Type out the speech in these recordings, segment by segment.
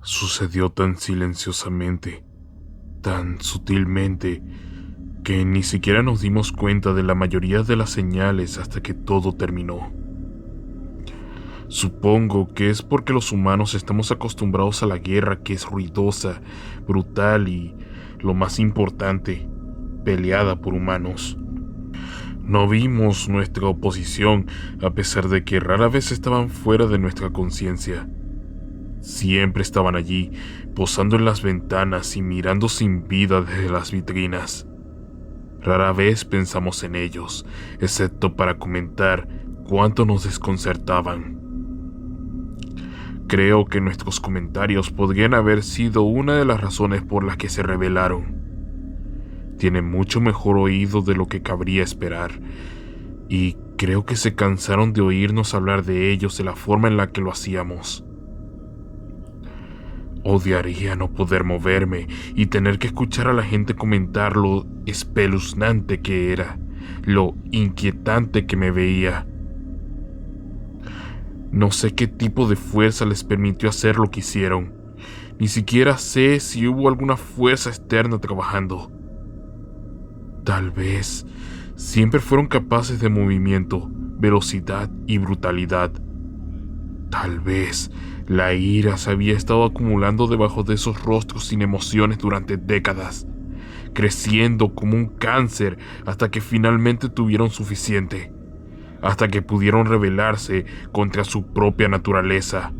Sucedió tan silenciosamente, tan sutilmente, que ni siquiera nos dimos cuenta de la mayoría de las señales hasta que todo terminó. Supongo que es porque los humanos estamos acostumbrados a la guerra, que es ruidosa, brutal y, lo más importante, peleada por humanos. No vimos nuestra oposición, a pesar de que rara vez estaban fuera de nuestra conciencia. Siempre estaban allí, posando en las ventanas y mirando sin vida desde las vitrinas. Rara vez pensamos en ellos, excepto para comentar cuánto nos desconcertaban. Creo que nuestros comentarios podrían haber sido una de las razones por las que se rebelaron. Tienen mucho mejor oído de lo que cabría esperar, y creo que se cansaron de oírnos hablar de ellos de la forma en la que lo hacíamos. Odiaría no poder moverme y tener que escuchar a la gente comentar lo espeluznante que era, lo inquietante que me veía. No sé qué tipo de fuerza les permitió hacer lo que hicieron. Ni siquiera sé si hubo alguna fuerza externa trabajando. Tal vez siempre fueron capaces de movimiento, velocidad y brutalidad. Tal vez la ira se había estado acumulando debajo de esos rostros sin emociones durante décadas, creciendo como un cáncer hasta que finalmente tuvieron suficiente, hasta que pudieron rebelarse contra su propia naturaleza.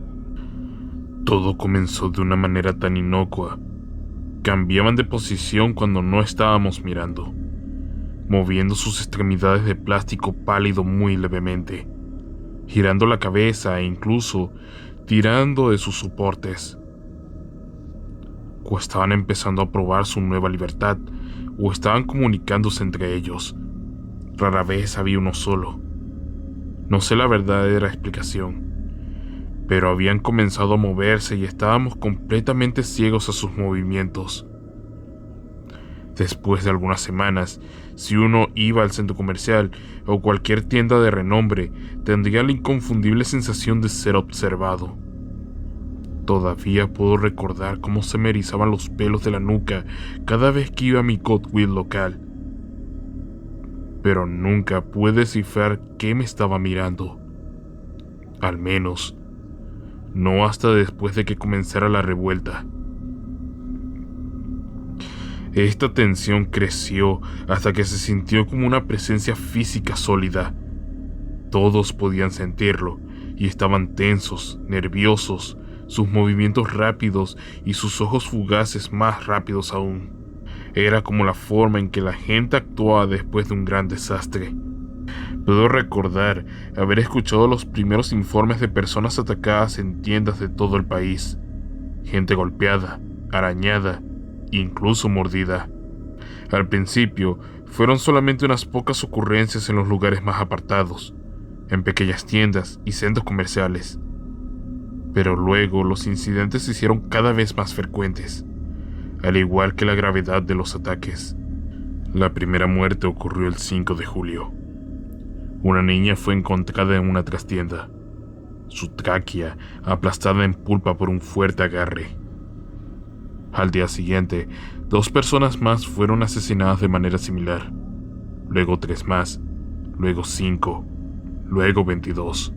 Todo comenzó de una manera tan inocua. Cambiaban de posición cuando no estábamos mirando, moviendo sus extremidades de plástico pálido muy levemente, girando la cabeza e incluso tirando de sus soportes. O estaban empezando a probar su nueva libertad, o estaban comunicándose entre ellos. Rara vez había uno solo. No sé la verdadera explicación, pero habían comenzado a moverse y estábamos completamente ciegos a sus movimientos. Después de algunas semanas, si uno iba al centro comercial o cualquier tienda de renombre, tendría la inconfundible sensación de ser observado. Todavía puedo recordar cómo se me erizaban los pelos de la nuca cada vez que iba a mi Goodwill local. Pero nunca pude descifrar qué me estaba mirando. Al menos, no hasta después de que comenzara la revuelta. Esta tensión creció hasta que se sintió como una presencia física sólida. Todos podían sentirlo y estaban tensos, nerviosos, sus movimientos rápidos y sus ojos fugaces más rápidos aún. Era como la forma en que la gente actuaba después de un gran desastre. Puedo recordar haber escuchado los primeros informes de personas atacadas en tiendas de todo el país. Gente golpeada, arañada, incluso mordida. Al principio, fueron solamente unas pocas ocurrencias en los lugares más apartados, en pequeñas tiendas y centros comerciales. Pero luego los incidentes se hicieron cada vez más frecuentes, al igual que la gravedad de los ataques. La primera muerte ocurrió el 5 de julio. Una niña fue encontrada en una trastienda, su tráquea aplastada en pulpa por un fuerte agarre. Al día siguiente, 2 personas más fueron asesinadas de manera similar, luego 3 más, luego 5, luego 22.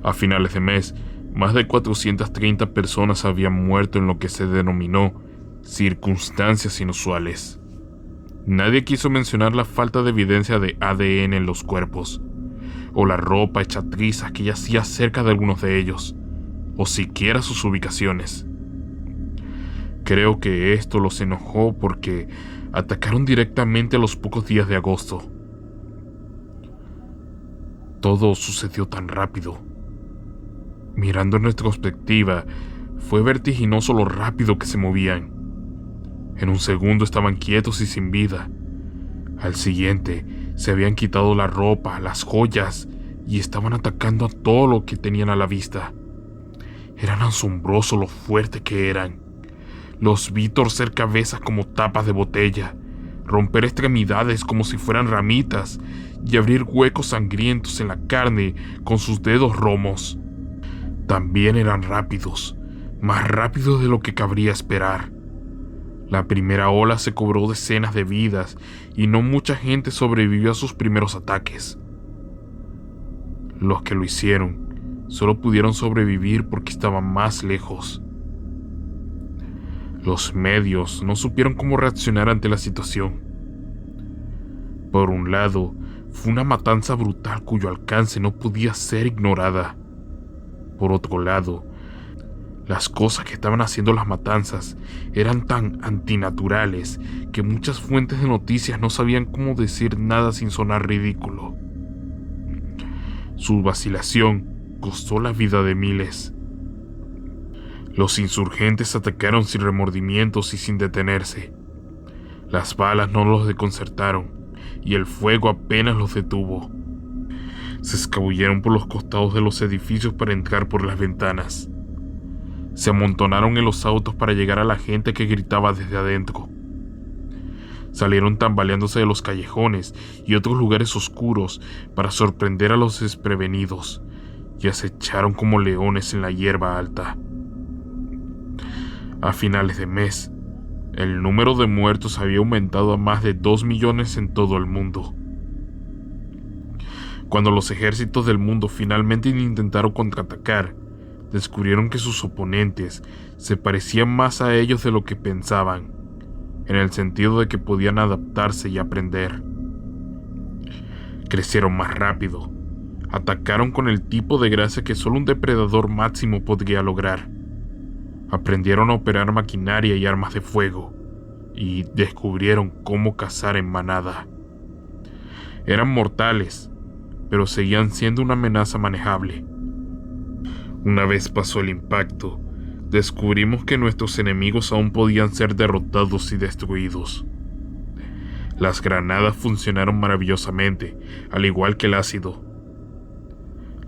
A finales de mes, más de 430 personas habían muerto en lo que se denominó circunstancias inusuales. Nadie quiso mencionar la falta de evidencia de ADN en los cuerpos, o la ropa hecha trizas que yacía cerca de algunos de ellos, o siquiera sus ubicaciones. Creo que esto los enojó porque atacaron directamente a los pocos días de agosto. Todo sucedió tan rápido. Mirando en retrospectiva, fue vertiginoso lo rápido que se movían. En un segundo estaban quietos y sin vida. Al siguiente, se habían quitado la ropa, las joyas, y estaban atacando a todo lo que tenían a la vista. Eran asombrosos lo fuerte que eran. Los vi torcer cabezas como tapas de botella, romper extremidades como si fueran ramitas y abrir huecos sangrientos en la carne con sus dedos romos. También eran rápidos, más rápido de lo que cabría esperar. La primera ola se cobró decenas de vidas y no mucha gente sobrevivió a sus primeros ataques. Los que lo hicieron solo pudieron sobrevivir porque estaban más lejos. Los medios no supieron cómo reaccionar ante la situación. Por un lado, fue una matanza brutal cuyo alcance no podía ser ignorada. Por otro lado, las cosas que estaban haciendo las matanzas eran tan antinaturales que muchas fuentes de noticias no sabían cómo decir nada sin sonar ridículo. Su vacilación costó la vida de miles. Los insurgentes atacaron sin remordimientos y sin detenerse. Las balas no los desconcertaron y el fuego apenas los detuvo. Se escabulleron por los costados de los edificios para entrar por las ventanas. Se amontonaron en los autos para llegar a la gente que gritaba desde adentro. Salieron tambaleándose de los callejones y otros lugares oscuros para sorprender a los desprevenidos y acecharon como leones en la hierba alta. A finales de mes, el número de muertos había aumentado a más de 2 millones en todo el mundo. Cuando los ejércitos del mundo finalmente intentaron contraatacar, descubrieron que sus oponentes se parecían más a ellos de lo que pensaban, en el sentido de que podían adaptarse y aprender. Crecieron más rápido, atacaron con el tipo de gracia que solo un depredador máximo podría lograr. Aprendieron a operar maquinaria y armas de fuego, y descubrieron cómo cazar en manada. Eran mortales, pero seguían siendo una amenaza manejable. Una vez pasó el impacto, descubrimos que nuestros enemigos aún podían ser derrotados y destruidos. Las granadas funcionaron maravillosamente, al igual que el ácido.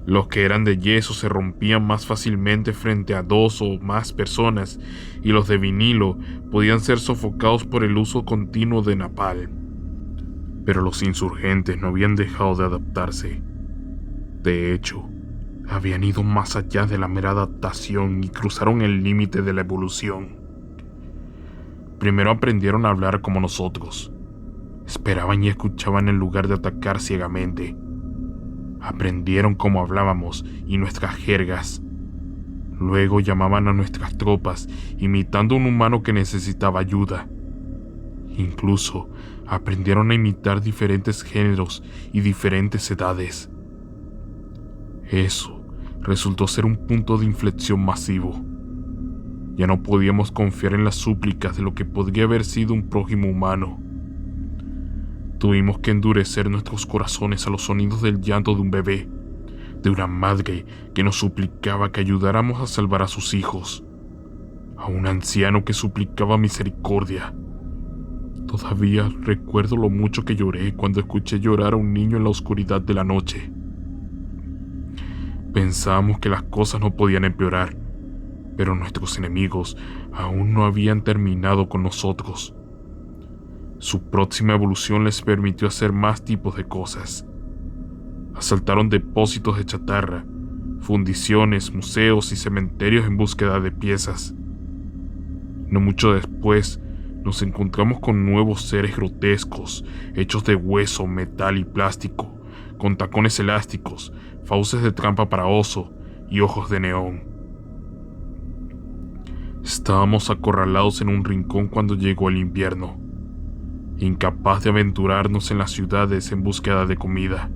Los que eran de yeso se rompían más fácilmente frente a 2 o más personas, y los de vinilo podían ser sofocados por el uso continuo de napalm. Pero los insurgentes no habían dejado de adaptarse. De hecho, habían ido más allá de la mera adaptación y cruzaron el límite de la evolución. Primero aprendieron a hablar como nosotros. Esperaban y escuchaban en lugar de atacar ciegamente. Aprendieron cómo hablábamos y nuestras jergas. Luego llamaban a nuestras tropas, imitando a un humano que necesitaba ayuda. Incluso aprendieron a imitar diferentes géneros y diferentes edades. Eso resultó ser un punto de inflexión masivo. Ya no podíamos confiar en las súplicas de lo que podría haber sido un prójimo humano. Tuvimos que endurecer nuestros corazones a los sonidos del llanto de un bebé, de una madre que nos suplicaba que ayudáramos a salvar a sus hijos, a un anciano que suplicaba misericordia. Todavía recuerdo lo mucho que lloré cuando escuché llorar a un niño en la oscuridad de la noche. Pensábamos que las cosas no podían empeorar, pero nuestros enemigos aún no habían terminado con nosotros. Su próxima evolución les permitió hacer más tipos de cosas. Asaltaron depósitos de chatarra, fundiciones, museos y cementerios en búsqueda de piezas. No mucho después, nos encontramos con nuevos seres grotescos, hechos de hueso, metal y plástico, con tacones elásticos, fauces de trampa para oso y ojos de neón. Estábamos acorralados en un rincón cuando llegó el invierno, incapaz de aventurarnos en las ciudades en búsqueda de comida.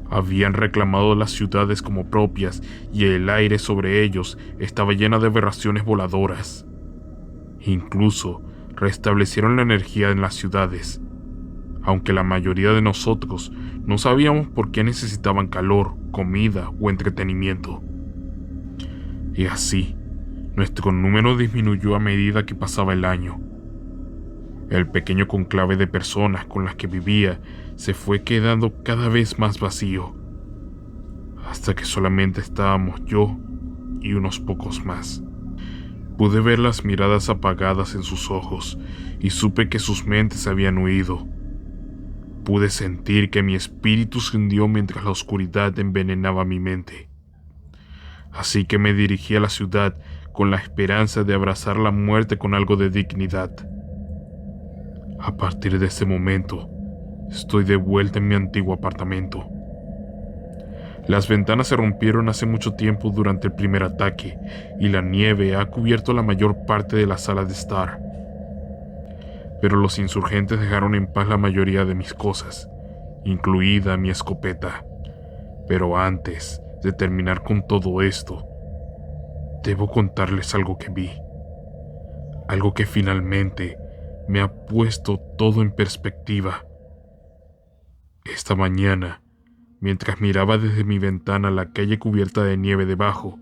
Habían reclamado las ciudades como propias y el aire sobre ellos estaba lleno de aberraciones voladoras. Incluso restablecieron la energía en las ciudades, aunque la mayoría de nosotros no sabíamos por qué necesitaban calor, comida o entretenimiento. Y así, nuestro número disminuyó a medida que pasaba el año. El pequeño conclave de personas con las que vivía se fue quedando cada vez más vacío, hasta que solamente estábamos yo y unos pocos más. Pude ver las miradas apagadas en sus ojos y supe que sus mentes habían huido. Pude sentir que mi espíritu se hundió mientras la oscuridad envenenaba mi mente. Así que me dirigí a la ciudad con la esperanza de abrazar la muerte con algo de dignidad. A partir de ese momento, estoy de vuelta en mi antiguo apartamento. Las ventanas se rompieron hace mucho tiempo durante el primer ataque y la nieve ha cubierto la mayor parte de la sala de estar. Pero los insurgentes dejaron en paz la mayoría de mis cosas, incluida mi escopeta. Pero antes de terminar con todo esto, debo contarles algo que vi. Algo que finalmente me ha puesto todo en perspectiva. Esta mañana, mientras miraba desde mi ventana la calle cubierta de nieve debajo,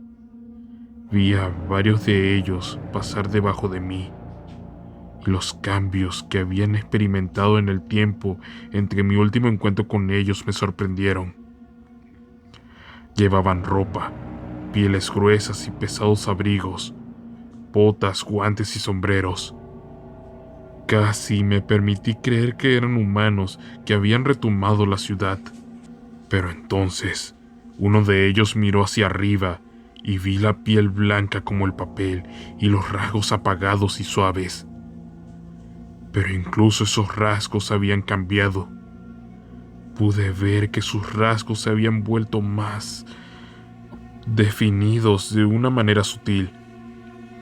vi a varios de ellos pasar debajo de mí. Y los cambios que habían experimentado en el tiempo entre mi último encuentro con ellos me sorprendieron. Llevaban ropa, pieles gruesas y pesados abrigos, botas, guantes y sombreros. Casi me permití creer que eran humanos que habían retomado la ciudad. Pero entonces, uno de ellos miró hacia arriba y vi la piel blanca como el papel y los rasgos apagados y suaves. Pero incluso esos rasgos habían cambiado. Pude ver que sus rasgos se habían vuelto más definidos de una manera sutil.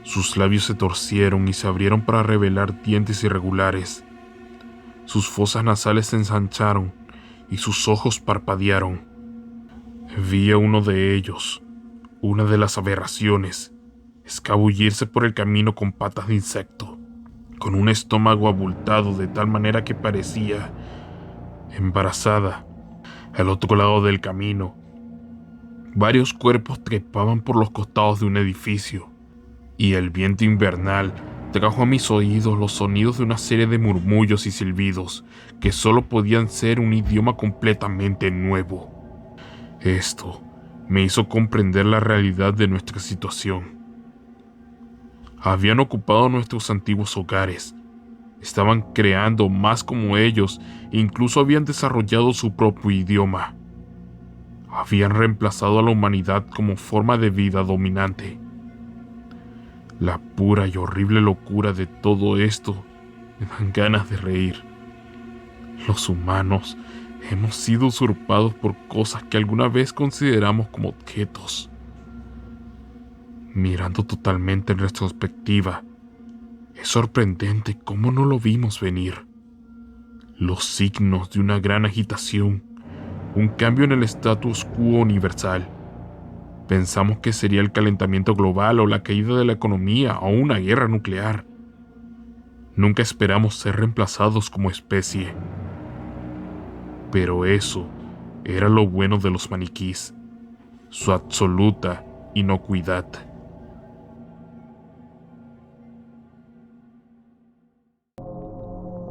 Sus labios se torcieron y se abrieron para revelar dientes irregulares. Sus fosas nasales se ensancharon y sus ojos parpadearon. Vi a uno de ellos, una de las aberraciones, escabullirse por el camino con patas de insecto, con un estómago abultado de tal manera que parecía embarazada. Al otro lado del camino, varios cuerpos trepaban por los costados de un edificio, y el viento invernal trajo a mis oídos los sonidos de una serie de murmullos y silbidos que solo podían ser un idioma completamente nuevo. Esto me hizo comprender la realidad de nuestra situación. Habían ocupado nuestros antiguos hogares, estaban creando más como ellos e incluso habían desarrollado su propio idioma. Habían reemplazado a la humanidad como forma de vida dominante. La pura y horrible locura de todo esto me dan ganas de reír. Los humanos hemos sido usurpados por cosas que alguna vez consideramos como objetos. Mirando totalmente en retrospectiva, es sorprendente cómo no lo vimos venir. Los signos de una gran agitación, un cambio en el status quo universal. Pensamos que sería el calentamiento global o la caída de la economía o una guerra nuclear. Nunca esperamos ser reemplazados como especie. Pero eso era lo bueno de los maniquís, su absoluta inocuidad.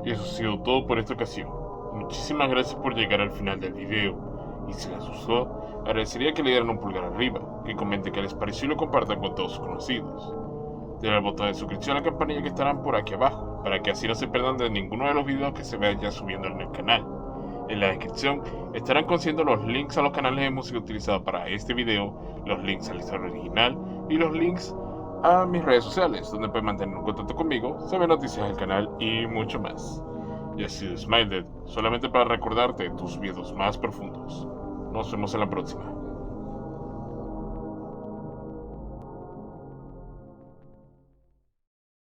Y eso ha sido todo por esta ocasión. Muchísimas gracias por llegar al final del video. Y si les gustó, agradecería que le dieran un pulgar arriba, que comenten qué les pareció y lo compartan con todos sus conocidos. Denle al botón de suscripción a la campanilla que estarán por aquí abajo, para que así no se pierdan de ninguno de los videos que se vayan subiendo en el canal. En la descripción estarán consiguiendo los links a los canales de música utilizados para este video, los links a la historia original y los links a mis redes sociales, donde pueden mantener un contacto conmigo, saber noticias del canal y mucho más. Yo he sido Smiled, solamente para recordarte tus miedos más profundos. Nos vemos en la próxima.